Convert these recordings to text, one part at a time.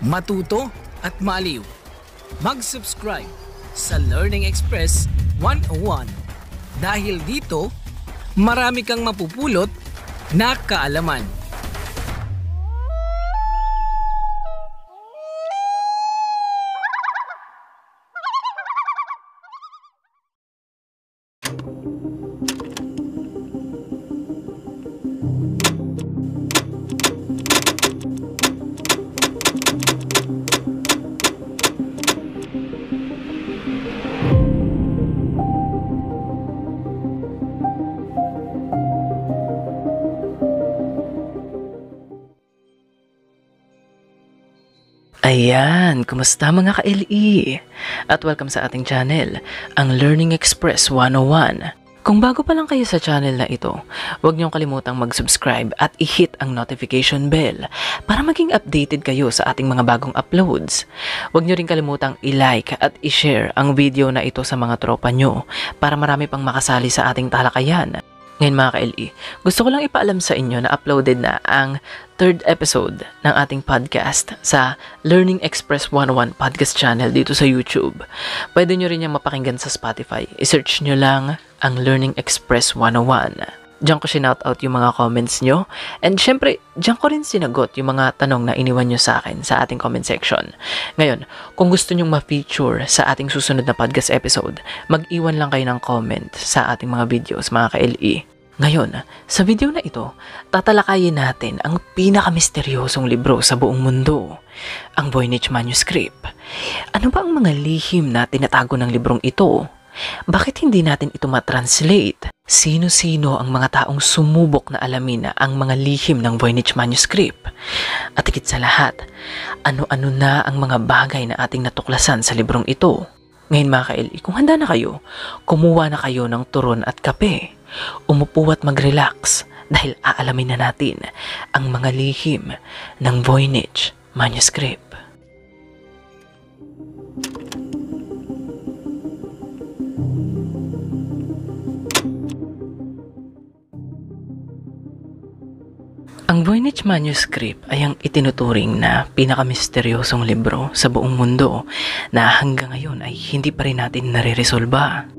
matuto at maaliw. Mag-subscribe sa Learning Express 101 dahil dito marami kang mapupulot na kaalaman. Ayan, kumusta mga ka-LE? At welcome sa ating channel, ang Learning Express 101. Kung bago pa lang kayo sa channel na ito, huwag niyong kalimutang mag-subscribe at i-hit ang notification bell para maging updated kayo sa ating mga bagong uploads. Huwag niyo rin kalimutang i-like at i-share ang video na ito sa mga tropa nyo para marami pang makasali sa ating talakayan. Ngayon mga ka-LE, gusto ko lang ipaalam sa inyo na uploaded na ang third episode ng ating podcast sa Learning Express 101 podcast channel dito sa YouTube. Pwede nyo rin yung mapakinggan sa Spotify. I-search nyo lang ang Learning Express 101. Diyan ko sinoutout yung mga comments nyo. And syempre, diyan ko rin sinagot yung mga tanong na iniwan nyo sa akin sa ating comment section. Ngayon, kung gusto nyong ma-feature sa ating susunod na podcast episode, mag-iwan lang kayo ng comment sa ating mga videos, mga ka-LE. Ngayon, sa video na ito, tatalakayin natin ang pinakamisteryosong libro sa buong mundo, ang Voynich Manuscript. Ano ba ang mga lihim na tinatago ng librong ito? Bakit hindi natin ito matranslate? Sino-sino ang mga taong sumubok na alamin ang mga lihim ng Voynich Manuscript? At higit sa lahat, ano-ano na ang mga bagay na ating natuklasan sa librong ito? Ngayon mga ka-LE, kung handa na kayo, kumuha na kayo ng turon at kape. Umupo at mag-relax dahil aalamin na natin ang mga lihim ng Voynich Manuscript. Ang Voynich Manuscript ay ang itinuturing na pinakamisteryosong libro sa buong mundo na hanggang ngayon ay hindi pa rin natin nare-resolba.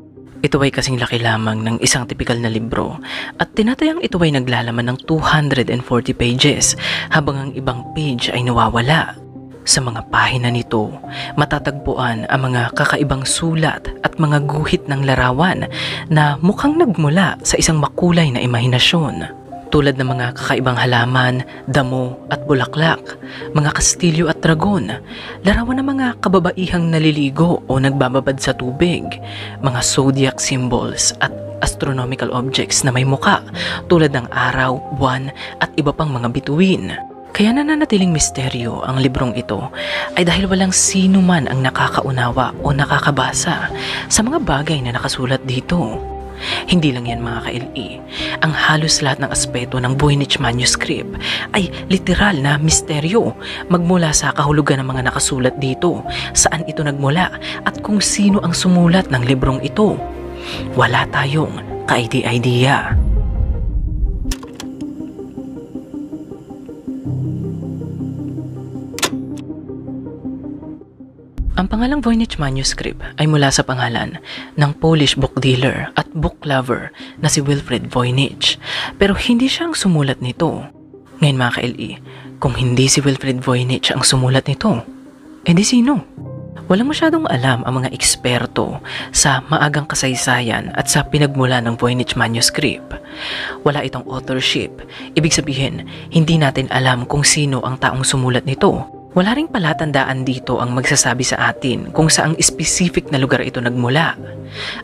Ito ay kasing laki lamang ng isang tipikal na libro at tinatayang ito ay naglalaman ng 240 pages habang ang ibang page ay nawawala. Sa mga pahina nito, matatagpuan ang mga kakaibang sulat at mga guhit ng larawan na mukhang nagmula sa isang makulay na imahinasyon. Tulad ng mga kakaibang halaman, damo at bulaklak, mga kastilyo at dragon, larawan ng mga kababaihang naliligo o nagbababad sa tubig, mga zodiac symbols at astronomical objects na may muka tulad ng araw, buwan at iba pang mga bituin. Kaya nananatiling misteryo ang librong ito ay dahil walang sino man ang nakakaunawa o nakakabasa sa mga bagay na nakasulat dito. Hindi lang yan mga ka-LE. Ang halos lahat ng aspeto ng Voynich Manuscript ay literal na misteryo magmula sa kahulugan ng mga nakasulat dito, saan ito nagmula at kung sino ang sumulat ng librong ito. Wala tayong ka-idea. Ang pangalang Voynich Manuscript ay mula sa pangalan ng Polish book dealer at book lover na si Wilfrid Voynich. Pero hindi siya ang sumulat nito. Ngayon mga ka-LE, kung hindi si Wilfrid Voynich ang sumulat nito, edi sino? Walang masyadong alam ang mga eksperto sa maagang kasaysayan at sa pinagmula ng Voynich Manuscript. Wala itong authorship, ibig sabihin hindi natin alam kung sino ang taong sumulat nito. Wala ring palatandaan dito ang magsasabi sa atin kung saang specific na lugar ito nagmula.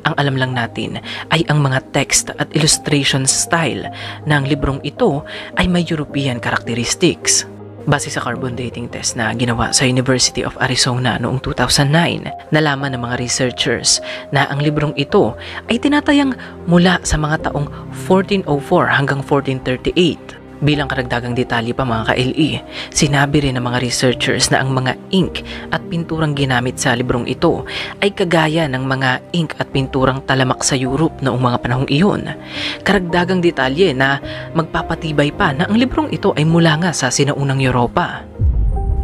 Ang alam lang natin ay ang mga text at illustration style ng librong ito ay may European characteristics. Base sa carbon dating test na ginawa sa University of Arizona noong 2009, nalaman ng mga researchers na ang librong ito ay tinatayang mula sa mga taong 1404 hanggang 1438. Bilang karagdagang detalye pa mga ka-LE, sinabi rin ng mga researchers na ang mga ink at pinturang ginamit sa librong ito ay kagaya ng mga ink at pinturang talamak sa Europe noong mga panahong iyon. Karagdagang detalye na magpapatibay pa na ang librong ito ay mula nga sa sinaunang Europa.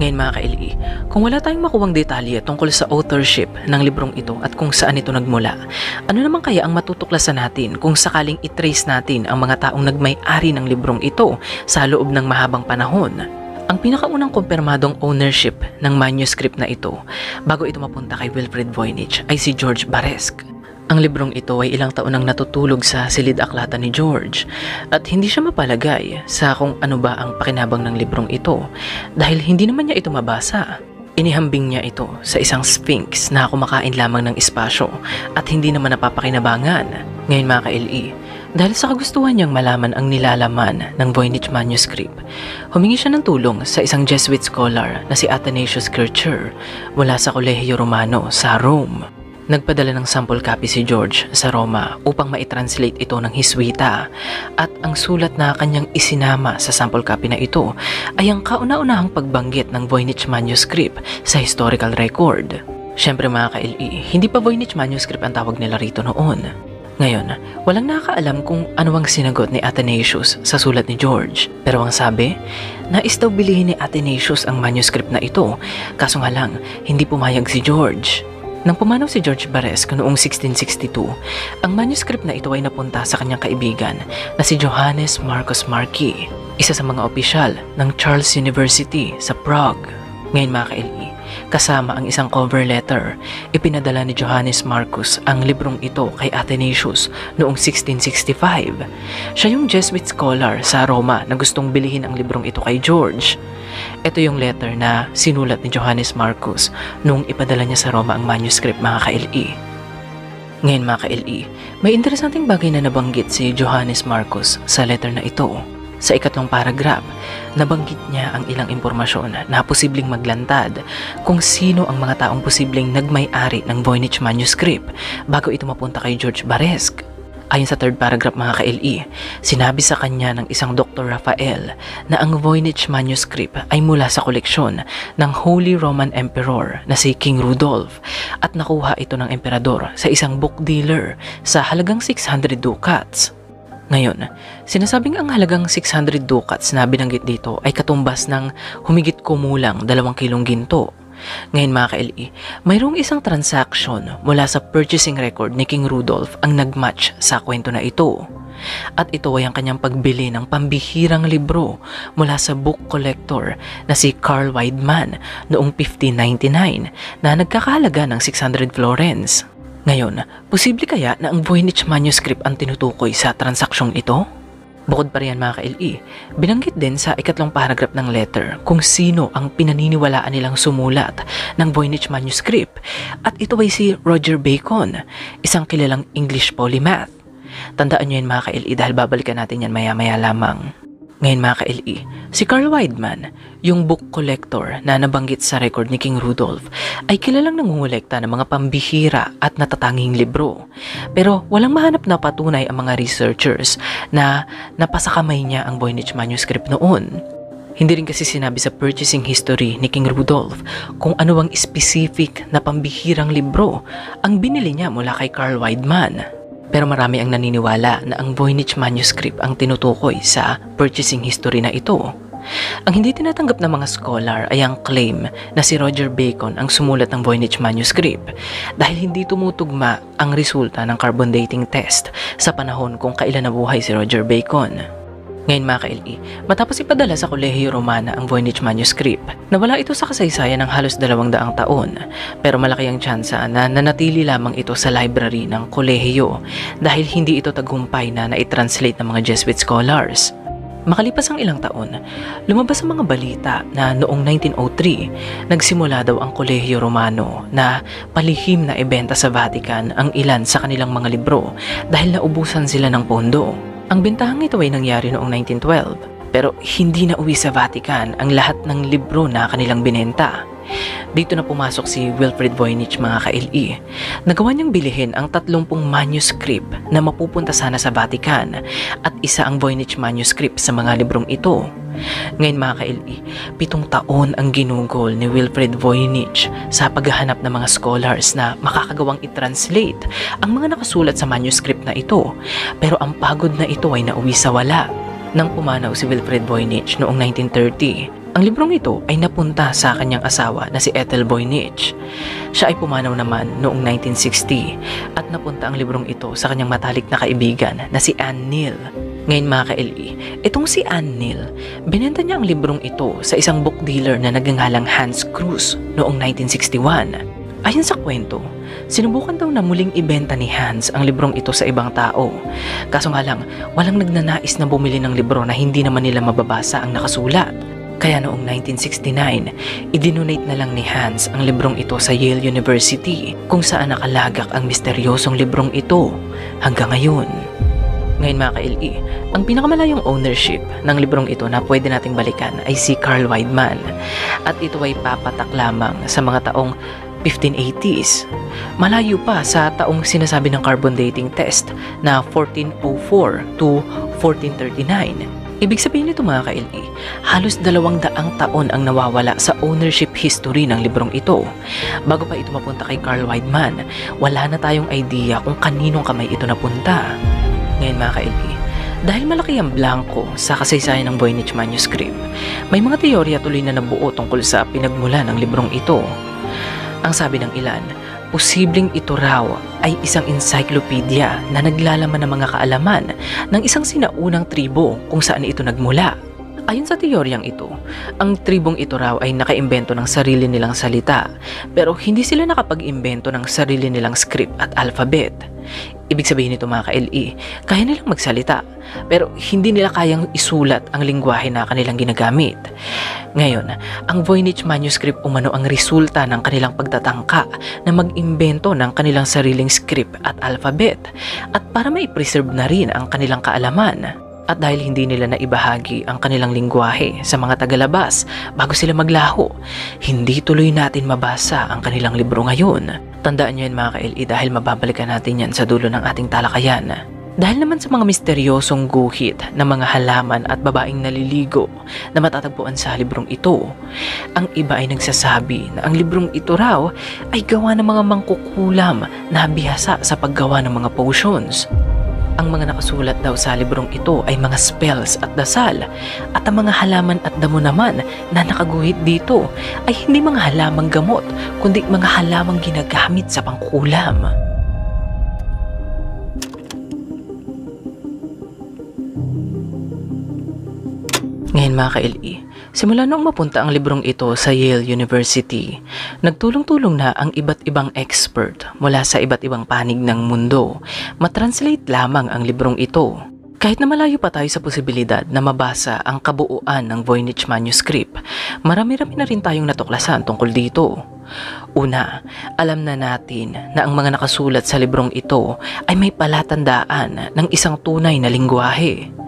Ngayon mga ka-LE, kung wala tayong makuwang detalye tungkol sa authorship ng librong ito at kung saan ito nagmula, ano naman kaya ang matutuklasan natin kung sakaling itrace natin ang mga taong nagmay-ari ng librong ito sa loob ng mahabang panahon? Ang pinakaunang kumpirmadong ownership ng manuscript na ito bago ito mapunta kay Wilfrid Voynich ay si George Baresque. Ang librong ito ay ilang taon nang natutulog sa silid-aklatan ni George at hindi siya mapalagay sa kung ano ba ang pakinabang ng librong ito dahil hindi naman niya ito mabasa. Inihambing niya ito sa isang sphinx na kumakain lamang ng espasyo at hindi naman napapakinabangan. Ngayon mga ka-LE, dahil sa kagustuhan niyang malaman ang nilalaman ng Voynich manuscript, humingi siya ng tulong sa isang Jesuit scholar na si Athanasius Kircher mula sa Kolehiyo Romano sa Rome. Nagpadala ng sample copy si George sa Roma upang ma-translate ito ng Hiswita at ang sulat na kanyang isinama sa sample copy na ito ay ang kauna-unahang pagbanggit ng Voynich manuscript sa historical record. Siyempre mga ka-LE, hindi pa Voynich manuscript ang tawag nila rito noon. Ngayon, walang nakakaalam kung ano ang sinagot ni Athanasius sa sulat ni George. Pero ang sabi, nais daw bilihin ni Athanasius ang manuscript na ito, kaso nga lang, hindi pumayag si George. Nang pumanaw si George Baresque noong 1662, ang manuscript na ito ay napunta sa kanyang kaibigan na si Johannes Marcus Marci, isa sa mga opisyal ng Charles University sa Prague. Ngayon mga ka-LE, kasama ang isang cover letter, ipinadala ni Johannes Marcus ang librong ito kay Athanasius noong 1665. Siya yung Jesuit scholar sa Roma na gustong bilihin ang librong ito kay George. Ito yung letter na sinulat ni Johannes Marcus nung ipadala niya sa Roma ang manuscript mga ka-LE. Ngayon mga ka-LE, may interesanting bagay na nabanggit si Johannes Marcus sa letter na ito. Sa ikatlong paragraph, nabanggit niya ang ilang impormasyon na posibleng maglantad kung sino ang mga taong posibleng nagmay-ari ng Voynich manuscript bago ito mapunta kay George Baresque. Ayon sa third paragraph mga ka-LE, sinabi sa kanya ng isang Dr. Raphael na ang Voynich manuscript ay mula sa koleksyon ng Holy Roman Emperor na si King Rudolph at nakuha ito ng emperador sa isang book dealer sa halagang 600 ducats. Ngayon, sinasabing ang halagang 600 ducats na binanggit dito ay katumbas ng humigit kumulang 2 kilong ginto. Ngayon mga ka-LE, mayroong isang transaction mula sa purchasing record ni King Rudolph ang nagmatch sa kwento na ito. At ito ay ang kanyang pagbili ng pambihirang libro mula sa book collector na si Carl Wideman noong 1599 na nagkakahalaga ng 600 florins. Ngayon, posible kaya na ang Voynich manuscript ang tinutukoy sa transaksyong ito? Bukod pa riyan mga ka-LE, binanggit din sa ikatlong paragraph ng letter kung sino ang pinaniniwalaan nilang sumulat ng Voynich manuscript at ito ay si Roger Bacon, isang kilalang English polymath. Tandaan nyo yan mga ka-LE dahil babalikan natin yan maya-maya lamang. Ngayon mga ka-LE, si Carl Wideman, yung book collector na nabanggit sa record ni King Rudolph, ay kilalang nangungulekta ng mga pambihira at natatanging libro. Pero walang mahanap na patunay ang mga researchers na napasakamay niya ang Voynich manuscript noon. Hindi rin kasi sinabi sa purchasing history ni King Rudolph kung ano ang specific na pambihirang libro ang binili niya mula kay Carl Wideman. Pero marami ang naniniwala na ang Voynich manuscript ang tinutukoy sa purchasing history na ito. Ang hindi tinatanggap ng mga scholar ay ang claim na si Roger Bacon ang sumulat ng Voynich manuscript dahil hindi tumutugma ang resulta ng carbon dating test sa panahon kung kailan nabuhay si Roger Bacon. Ngayon mga ka-LE, matapos ipadala sa Kolehiyo Romana ang Voynich manuscript, nawala ito sa kasaysayan ng halos 200 taon, pero malaki ang tsansa na nanatili lamang ito sa library ng kolehiyo dahil hindi ito tagumpay na na-translate ng mga Jesuit scholars. Makalipas ang ilang taon, lumabas ang mga balita na noong 1903, nagsimula daw ang Kolehiyo Romano na palihim na ibenta sa Vatican ang ilan sa kanilang mga libro dahil naubusan sila ng pondo. Ang bentahang ito ay nangyari noong 1912, pero hindi na uwi sa Vatican ang lahat ng libro na kanilang binenta. Dito na pumasok si Wilfrid Voynich mga ka-LE. Nagawa niyang bilhin ang 30 manuscript na mapupunta sana sa Vatican at isa ang Voynich manuscript sa mga librong ito. Ngayon mga ka-LE, 7 taon ang ginugol ni Wilfrid Voynich sa paghahanap ng mga scholars na makakagawang i-translate ang mga nakasulat sa manuscript na ito, pero ang pagod na ito ay nauwi sa wala. Nang pumanaw si Wilfrid Voynich noong 1930, Ang librong ito ay napunta sa kanyang asawa na si Ethel Voynich. Siya ay pumanaw naman noong 1960 at napunta ang librong ito sa kanyang matalik na kaibigan na si Anne Neal. Ngayon mga ka-LE, itong si Anne Neal, binenta niya ang librong ito sa isang book dealer na nagngangalang Hans Kruse noong 1961. Ayon sa kwento, sinubukan daw na muling ibenta ni Hans ang librong ito sa ibang tao. Kaso nga lang, walang nagnanais na bumili ng libro na hindi naman nila mababasa ang nakasulat. Kaya noong 1969, idinonate na lang ni Hans ang librong ito sa Yale University kung saan nakalagak ang misteryosong librong ito hanggang ngayon. Ngayon mga ka-LE, ang pinakamalayong ownership ng librong ito na pwede nating balikan ay si Carl Wideman at ito ay papatak lamang sa mga taong 1580s. Malayo pa sa taong sinasabi ng carbon dating test na 1404 to 1439. Ibig sabihin nito mga ka-LE, halos 200 taon ang nawawala sa ownership history ng librong ito. Bago pa ito mapunta kay Carl Wideman, wala na tayong idea kung kaninong kamay ito napunta. Ngayon mga ka-LE, dahil malaki ang blanco sa kasaysayan ng Voynich manuscript, may mga teorya tuloy na nabuo tungkol sa pinagmulan ng librong ito. Ang sabi ng ilan, posibleng ito raw ay isang encyclopedia na naglalaman ng mga kaalaman ng isang sinaunang tribo kung saan ito nagmula. Ayon sa teoryang ito, ang tribong ito raw ay nakaimbento ng sarili nilang salita pero hindi sila nakapag-imbento ng sarili nilang script at alphabet. Ibig sabihin nito mga ka-LE, kaya nilang magsalita pero hindi nila kayang isulat ang lingwahe na kanilang ginagamit. Ngayon, ang Voynich manuscript umano ang resulta ng kanilang pagtatangka na mag-imbento ng kanilang sariling script at alphabet at para mai-preserve na rin ang kanilang kaalaman. At dahil hindi nila naibahagi ang kanilang lingwahe sa mga tagalabas bago sila maglaho, hindi tuloy natin mabasa ang kanilang libro ngayon. Tandaan nyo yan mga ka-LE dahil mababalikan natin yan sa dulo ng ating talakayan. Dahil naman sa mga misteryosong guhit ng mga halaman at babaeng naliligo na matatagpuan sa librong ito, ang iba ay nagsasabi na ang librong ito raw ay gawa ng mga mangkukulam na bihasa sa paggawa ng mga potions. Ang mga nakasulat daw sa librong ito ay mga spells at dasal at ang mga halaman at damo naman na nakaguhit dito ay hindi mga halamang gamot kundi mga halamang ginagamit sa pangkulam. Ngayon mga ka-LE, simula noong mapunta ang librong ito sa Yale University, nagtulong-tulong na ang iba't ibang expert mula sa iba't ibang panig ng mundo. Matranslate lamang ang librong ito. Kahit na malayo pa tayo sa posibilidad na mabasa ang kabuuan ng Voynich manuscript, marami-rami na rin tayong natuklasan tungkol dito. Una, alam na natin na ang mga nakasulat sa librong ito ay may palatandaan ng isang tunay na lingwahe.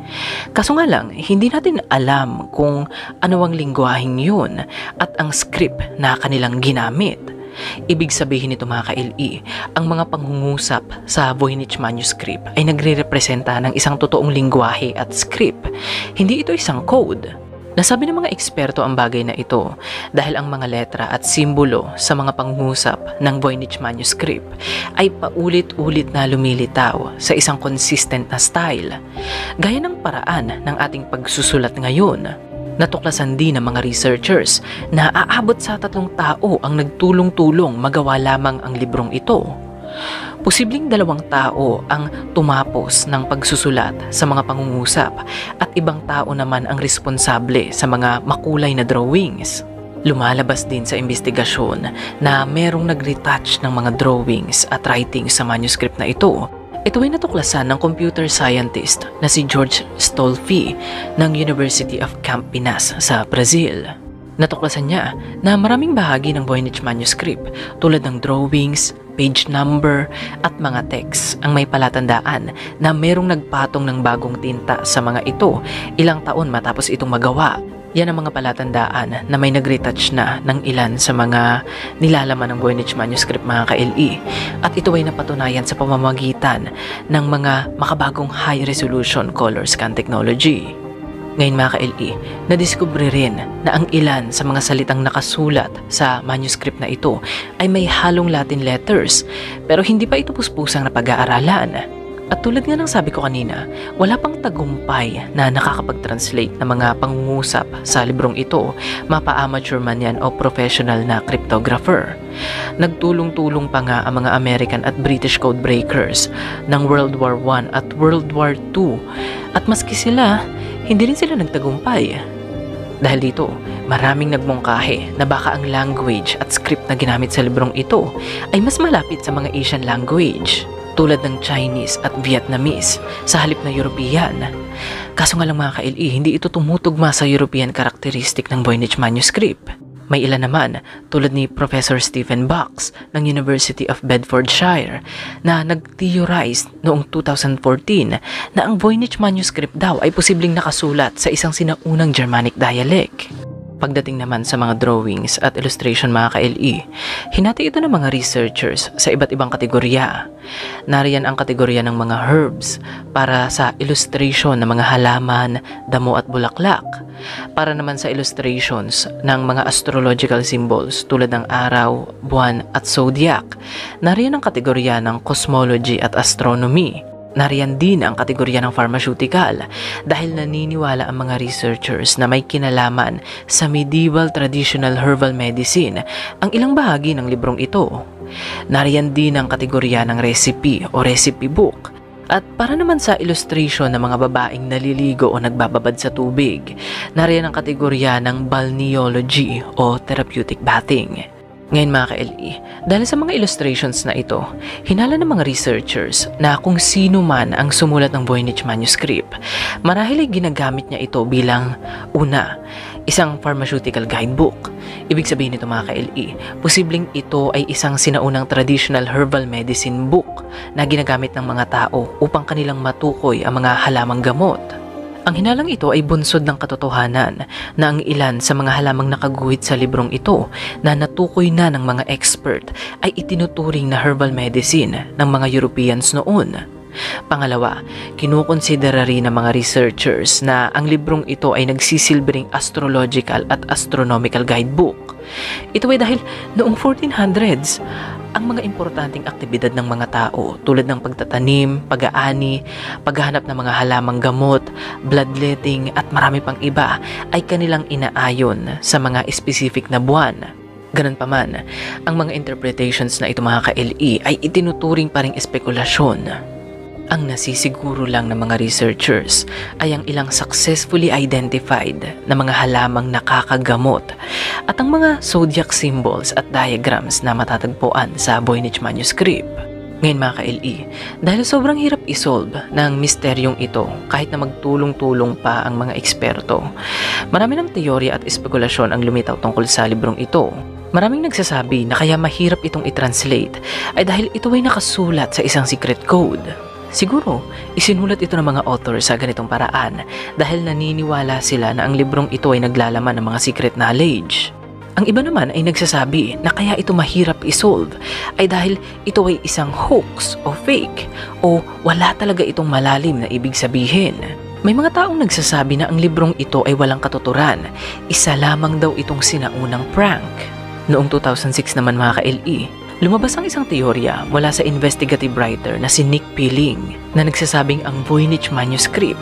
Kaso nga lang, hindi natin alam kung ano ang lingwaheng yun at ang script na kanilang ginamit. Ibig sabihin nito mga ka-LE, ang mga panghungusap sa Voynich manuscript ay nagre-representa ng isang totoong lingwahe at script. Hindi ito isang code. Nasabi ng mga eksperto ang bagay na ito dahil ang mga letra at simbolo sa mga panghusap ng Voynich manuscript ay paulit-ulit na lumilitaw sa isang consistent na style. Gaya ng paraan ng ating pagsusulat ngayon. Natuklasan din ng mga researchers na aabot sa 3 tao ang nagtulong-tulong magawa lamang ang librong ito. Posibleng 2 tao ang tumapos ng pagsusulat sa mga pangungusap at ibang tao naman ang responsable sa mga makulay na drawings. Lumalabas din sa investigasyon na merong nag-retouch ng mga drawings at writings sa manuscript na ito. Ito ay natuklasan ng computer scientist na si George Stolfi ng University of Campinas sa Brazil. Natuklasan niya na maraming bahagi ng Voynich manuscript tulad ng drawings, page number at mga text ang may palatandaan na merong nagpatong ng bagong tinta sa mga ito ilang taon matapos itong magawa. Yan ang mga palatandaan na may nag-retouch na ng ilan sa mga nilalaman ng Voynich manuscript mga ka-LE at ito ay napatunayan sa pamamagitan ng mga makabagong high-resolution color scan technology. Ngayon mga ka-LE, nadiskubre rin na ang ilan sa mga salitang nakasulat sa manuscript na ito ay may halong Latin letters pero hindi pa ito puspusang na pag-aaralan. At tulad nga ng sabi ko kanina, wala pang tagumpay na nakakapag-translate ng mga pangungusap sa librong ito, mapa-amateur man yan o professional na cryptographer. Nagtulong-tulong pa nga ang mga American at British code breakers ng World War I at World War II. At maski sila, hindi rin sila nagtagumpay. Dahil dito, maraming nagmungkahi na baka ang language at script na ginamit sa librong ito ay mas malapit sa mga Asian language, tulad ng Chinese at Vietnamese sa halip na European. Kaso nga lang mga ka-LE, hindi ito tumutugma sa European characteristic ng Voynich manuscript. May ilan naman, tulad ni Professor Stephen Bucks ng University of Bedfordshire na nag-theorize noong 2014 na ang Voynich manuscript daw ay posibleng nakasulat sa isang sinaunang Germanic dialect. Pagdating naman sa mga drawings at illustration mga ka-LE, hinati ito ng mga researchers sa iba't ibang kategorya. Nariyan ang kategorya ng mga herbs para sa illustration ng mga halaman, damo at bulaklak. Para naman sa illustrations ng mga astrological symbols tulad ng araw, buwan at zodiac. Nariyan ang kategorya ng cosmology at astronomy. Nariyan din ang kategorya ng pharmaceutical dahil naniniwala ang mga researchers na may kinalaman sa medieval traditional herbal medicine ang ilang bahagi ng librong ito. Nariyan din ang kategorya ng recipe o recipe book. At para naman sa illustration ng mga babaeng naliligo o nagbababad sa tubig, nariyan ang kategorya ng balneology o therapeutic bathing. Ngayon mga ka-LE, dahil sa mga illustrations na ito, hinala ng mga researchers na kung sino man ang sumulat ng Voynich manuscript, marahil ay ginagamit niya ito bilang una, isang pharmaceutical guidebook. Ibig sabihin nito mga ka-LE, posibleng ito ay isang sinaunang traditional herbal medicine book na ginagamit ng mga tao upang kanilang matukoy ang mga halamang gamot. Ang hinalang ito ay bunsod ng katotohanan na ang ilan sa mga halamang nakaguhit sa librong ito na natukoy na ng mga expert ay itinuturing na herbal medicine ng mga Europeans noon. Pangalawa, kinukonsidera rin ng mga researchers na ang librong ito ay nagsisilbing astrological at astronomical guidebook. Ito ay dahil noong 1400s, ang mga importanteng aktibidad ng mga tao tulad ng pagtatanim, pag-aani, paghahanap ng mga halamang gamot, bloodletting at marami pang iba ay kanilang inaayon sa mga specific na buwan. Ganun pa man, ang mga interpretations na ito mga ka-LE ay itinuturing pa ring espekulasyon. Ang nasisiguro lang ng mga researchers ay ang ilang successfully identified na mga halamang nakakagamot at ang mga zodiac symbols at diagrams na matatagpuan sa Voynich manuscript. Ngayon mga ka-LE, dahil sobrang hirap isolve ng misteryong ito kahit na magtulong-tulong pa ang mga eksperto, marami ng teorya at espekulasyon ang lumitaw tungkol sa librong ito. Maraming nagsasabi na kaya mahirap itong i-translate ay dahil ito ay nakasulat sa isang secret code. Siguro, isinulat ito ng mga author sa ganitong paraan dahil naniniwala sila na ang librong ito ay naglalaman ng mga secret knowledge. Ang iba naman ay nagsasabi na kaya ito mahirap isolve ay dahil ito ay isang hoax o fake o wala talaga itong malalim na ibig sabihin. May mga taong nagsasabi na ang librong ito ay walang katuturan, isa lamang daw itong sinaunang prank. Noong 2006 naman mga ka-LE, lumabas ang isang teorya mula sa investigative writer na si Nick Pilling na nagsasabing ang Voynich manuscript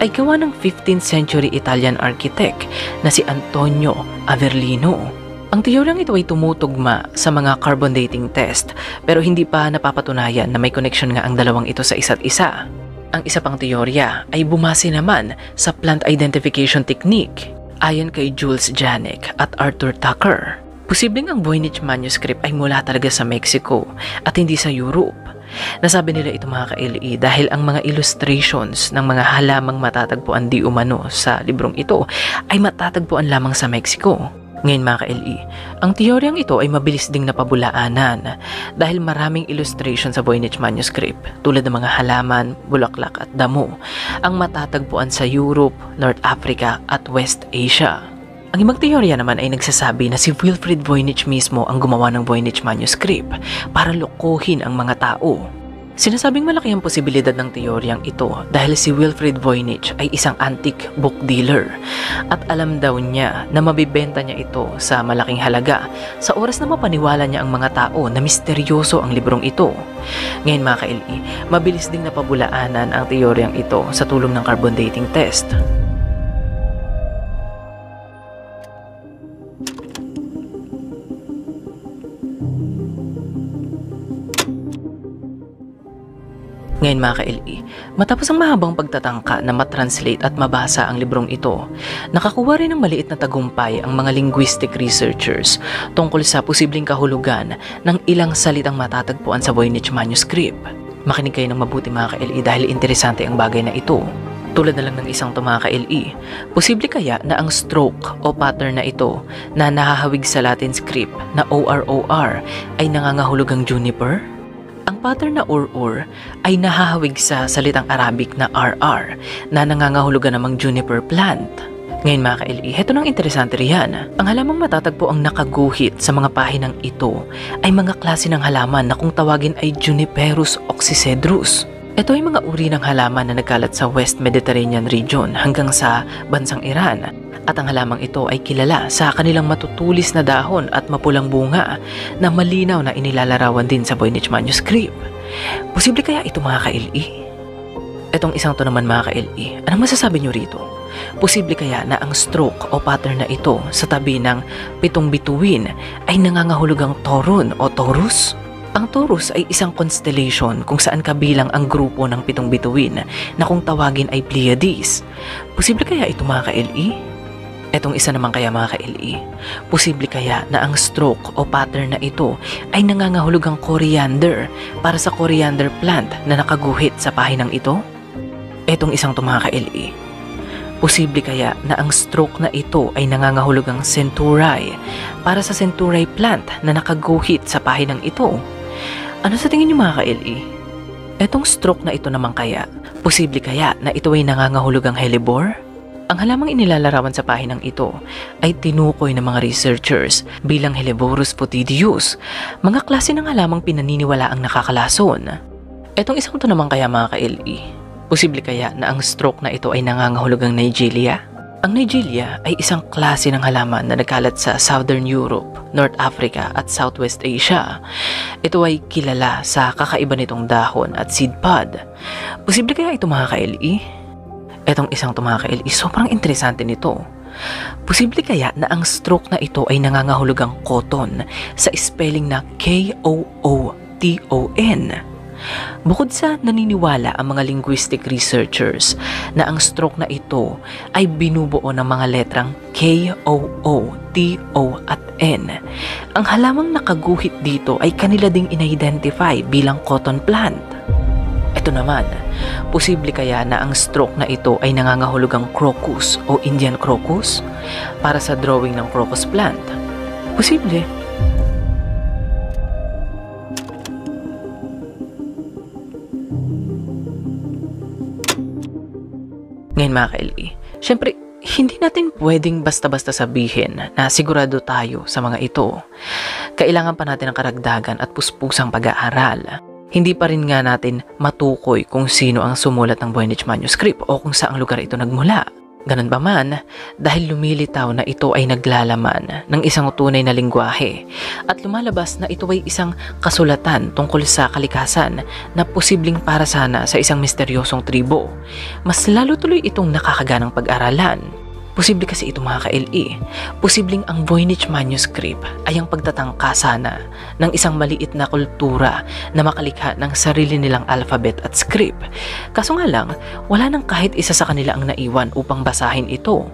ay gawa ng 15th century Italian architect na si Antonio Averlino. Ang teoryang ito ay tumutugma sa mga carbon dating test pero hindi pa napapatunayan na may connection nga ang dalawang ito sa isa't isa. Ang isa pang teorya ay bumase naman sa plant identification technique ayon kay Jules Janek at Arthur Tucker. Posibleng ang Voynich manuscript ay mula talaga sa Mexico at hindi sa Europe. Nasabi nila ito mga ka-LE dahil ang mga illustrations ng mga halamang matatagpuan di umano sa librong ito ay matatagpuan lamang sa Mexico. Ngayon mga ka-LE, ang teoryang ito ay mabilis ding napabulaanan dahil maraming illustration sa Voynich manuscript tulad ng mga halaman, bulaklak at damo ang matatagpuan sa Europe, North Africa at West Asia. Ang ibang teorya naman ay nagsasabi na si Wilfrid Voynich mismo ang gumawa ng Voynich manuscript para lokohin ang mga tao. Sinasabing malaki ang posibilidad ng teoryang ito dahil si Wilfrid Voynich ay isang antique book dealer at alam daw niya na mabibenta niya ito sa malaking halaga sa oras na mapaniwala niya ang mga tao na misteryoso ang librong ito. Ngayon mga ka-LE, mabilis ding napabulaanan ang teoryang ito sa tulong ng carbon dating test. Ngayon mga ka-LE, matapos ang mahabang pagtatangka na matranslate at mabasa ang librong ito, nakakuha rin ng maliit na tagumpay ang mga linguistic researchers tungkol sa posibleng kahulugan ng ilang salitang matatagpuan sa Voynich manuscript. Makinig kayo ng mabuti mga ka-LE dahil interesante ang bagay na ito. Tulad na lang ng isang mga ka-LE, posible kaya na ang stroke o pattern na ito na nahahawig sa Latin script na OROR ay nangangahulugang juniper? Ang pattern na or ay nahahawig sa salitang Arabic na RR na nangangahulugan namang juniper plant. Ngayon mga ka-LE, heto ng interesante riyan. Ang halamang matatagpo ang nakaguhit sa mga pahinang ito ay mga klase ng halaman na kung tawagin ay Juniperus oxycedrus. Ito ay mga uri ng halaman na nagkalat sa West Mediterranean region hanggang sa bansang Iran. At ang halamang ito ay kilala sa kanilang matutulis na dahon at mapulang bunga na malinaw na inilalarawan din sa Voynich manuscript. Posible kaya ito mga ka-LE? Etong isang to naman mga ka-LE, anong masasabi nyo rito? Posible kaya na ang stroke o pattern na ito sa tabi ng 7 bituin ay nangangahulugang Taurus o Taurus? Ang Taurus ay isang constellation kung saan kabilang ang grupo ng 7 bituin na kung tawagin ay Pleiades. Posible kaya ito mga ka-LE? Etong isa naman kaya mga ka-LE, posible kaya na ang stroke o pattern na ito ay nangangahulugang coriander para sa coriander plant na nakaguhit sa pahinang ito? Etong isang to mga ka-LE, posible kaya na ang stroke na ito ay nangangahulugang centaurai para sa centaurai plant na nakaguhit sa pahinang ito? Ano sa tingin niyo mga ka-LE? Etong stroke na ito naman kaya, posible kaya na ito ay nangangahulugang hellebore? Ang halamang inilalarawan sa pahinang ito ay tinukoy ng mga researchers bilang Helleborus fotidius, mga klase ng halamang pinaniniwala ang nakakalason. Etong isang to naman kaya mga ka-LE, posible kaya na ang stroke na ito ay nangangahulugang Nigelia? Ang Nigelia ay isang klase ng halaman na nagkalat sa Southern Europe, North Africa at Southwest Asia. Ito ay kilala sa kakaiba nitong dahon at seed pod. Posible kaya ito mga ka-LE? Etong isang mga ka-LE, sobrang interesante nito. Posible kaya na ang stroke na ito ay nangangahulugang cotton sa spelling na K-O-O-T-O-N. Bukod sa naniniwala ang mga linguistic researchers na ang stroke na ito ay binubuo ng mga letrang K, O, O, T, O at N, ang halamang nakaguhit dito ay kanila ding in-identify bilang cotton plant. Ito naman, posible kaya na ang stroke na ito ay nangangahulugang crocus o Indian crocus para sa drawing ng crocus plant? Posible. Ngayon mga ka-LE, syempre, hindi natin pwedeng basta-basta sabihin na sigurado tayo sa mga ito. Kailangan pa natin ng karagdagan at puspusang pag-aaral. Hindi pa rin nga natin matukoy kung sino ang sumulat ng Voynich manuscript o kung saang lugar ito nagmula. Ganun pa man, dahil lumilitaw na ito ay naglalaman ng isang tunay na lingwahe at lumalabas na ito ay isang kasulatan tungkol sa kalikasan na posibleng para sana sa isang misteryosong tribo, mas lalo tuloy itong nakakaganang pag-aralan. Posible kasi ito mga ka-LE, posibleng ang Voynich manuscript ay ang pagtatangka sana ng isang maliit na kultura na makalikha ng sarili nilang alphabet at script. Kaso nga lang, wala nang kahit isa sa kanila ang naiwan upang basahin ito.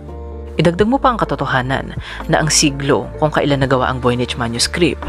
Idagdag mo pa ang katotohanan na ang siglo kung kailan nagawa ang Voynich manuscript,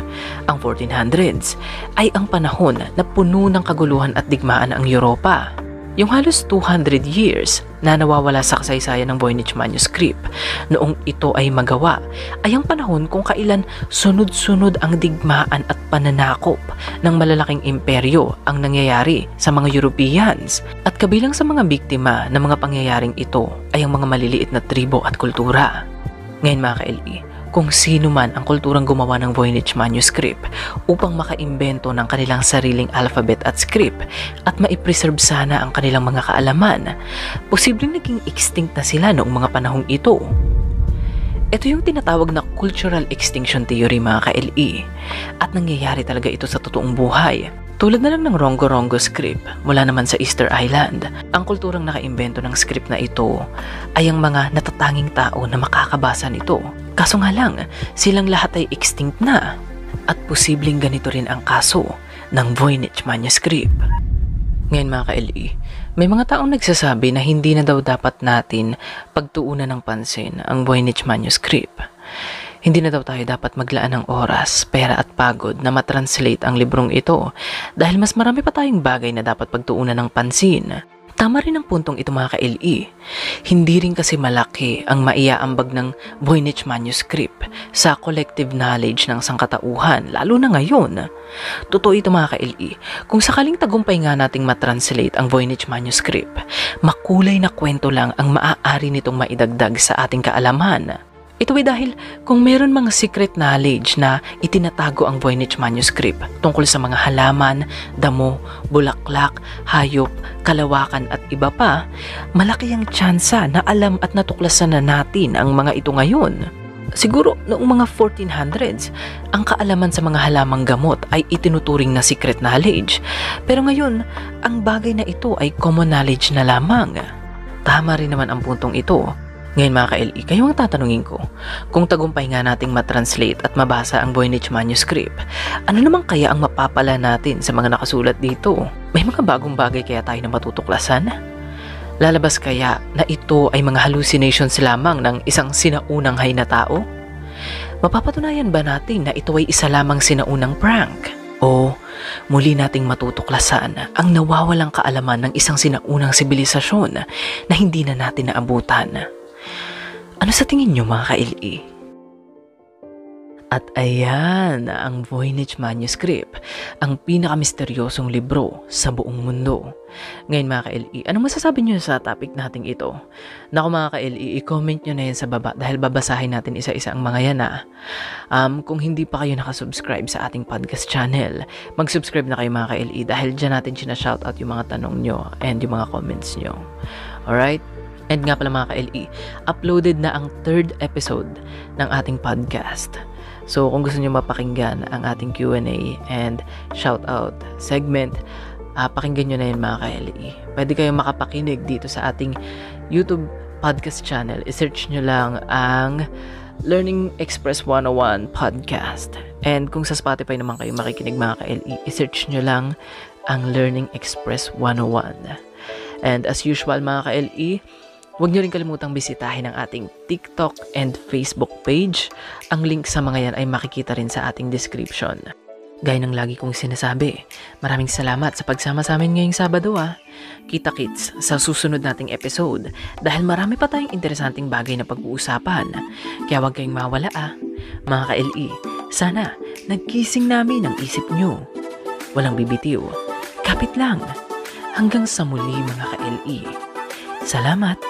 ang 1400s, ay ang panahon na puno ng kaguluhan at digmaan ang Europa. Yung halos 200 years na nawawala sa kasaysayan ng Voynich manuscript noong ito ay magawa ay ang panahon kung kailan sunod-sunod ang digmaan at pananakop ng malalaking imperyo ang nangyayari sa mga Europeans at kabilang sa mga biktima ng mga pangyayaring ito ay ang mga maliliit na tribo at kultura. Ngayon mga ka-LE, kung sino man ang kulturang gumawa ng Voynich manuscript upang makaimbento ng kanilang sariling alphabet at script at maipreserve sana ang kanilang mga kaalaman, posibleng naging extinct na sila noong mga panahong ito. Ito yung tinatawag na cultural extinction theory mga ka-LE, at nangyayari talaga ito sa totoong buhay. Tulad na lang ng Rongo-Rongo script mula naman sa Easter Island, ang kulturang nakaimbento ng script na ito ay ang mga natatanging tao na makakabasa nito. Kaso nga lang, silang lahat ay extinct na, at posibleng ganito rin ang kaso ng Voynich manuscript. Ngayon mga ka-LE, may mga taong nagsasabi na hindi na daw dapat natin pagtuunan ng pansin ang Voynich manuscript. Hindi na daw tayo dapat maglaan ng oras, pera at pagod na matranslate ang librong ito dahil mas marami pa tayong bagay na dapat pagtuunan ng pansin. Tama rin ang puntong ito mga ka-LE. Hindi rin kasi malaki ang maiaambag ng Voynich manuscript sa collective knowledge ng sangkatauhan, lalo na ngayon. Totoo ito mga ka-LE. Kung sakaling tagumpay nga nating matranslate ang Voynich manuscript, makulay na kwento lang ang maaari nitong maidagdag sa ating kaalaman. Ito ay dahil kung meron mga secret knowledge na itinatago ang Voynich manuscript tungkol sa mga halaman, damo, bulaklak, hayop, kalawakan at iba pa, malaki ang tsansa na alam at natuklasan na natin ang mga ito ngayon. Siguro noong mga 1400s, ang kaalaman sa mga halamang gamot ay itinuturing na secret knowledge. Pero ngayon, ang bagay na ito ay common knowledge na lamang. Tama rin naman ang puntong ito. Ngayon mga ka-LE, kayo ang tatanungin ko, kung tagumpay nga nating matranslate at mabasa ang Voynich manuscript, ano naman kaya ang mapapala natin sa mga nakasulat dito? May mga bagong bagay kaya tayo na matutuklasan? Lalabas kaya na ito ay mga hallucinations lamang ng isang sinaunang hay na tao? Mapapatunayan ba natin na ito ay isa lamang sinaunang prank? O muli nating matutuklasan ang nawawalang kaalaman ng isang sinaunang sibilisasyon na hindi na natin naabutan? Ano sa tingin nyo mga ka-LE? At ayan ang Voynich manuscript, ang pinakamisteryosong libro sa buong mundo. Ngayon mga ka-LE, anong masasabi nyo sa topic nating ito? Naku mga ka-LE, i-comment nyo na yan sa baba dahil babasahin natin isa-isa ang mga yan kung hindi pa kayo nakasubscribe sa ating podcast channel, mag-subscribe na kayo mga ka-LE dahil dyan natin sinashoutout yung mga tanong nyo and yung mga comments nyo. Alright? And nga pala mga ka-LE, uploaded na ang 3rd episode ng ating podcast. So kung gusto nyo mapakinggan ang ating Q&A and shoutout segment, pakinggan nyo na yun mga ka-LE. Pwede kayong makapakinig dito sa ating YouTube podcast channel. I-search nyo lang ang Learning Express 101 podcast. And kung sa Spotify naman kayo makikinig mga ka-LE, i-search nyo lang ang Learning Express 101. And as usual mga ka-LE, huwag nyo rin kalimutang bisitahin ang ating TikTok and Facebook page. Ang link sa mga yan ay makikita rin sa ating description. Gaya ng lagi kong sinasabi, maraming salamat sa pagsama sa amin ngayong Sabado Kita-kits sa susunod nating episode dahil marami pa tayong interesanting bagay na pag-uusapan. Kaya huwag kayong mawala Mga ka-LE, sana nagkising namin ang isip nyo. Walang bibitiw, kapit lang. Hanggang sa muli mga ka-LE. Salamat!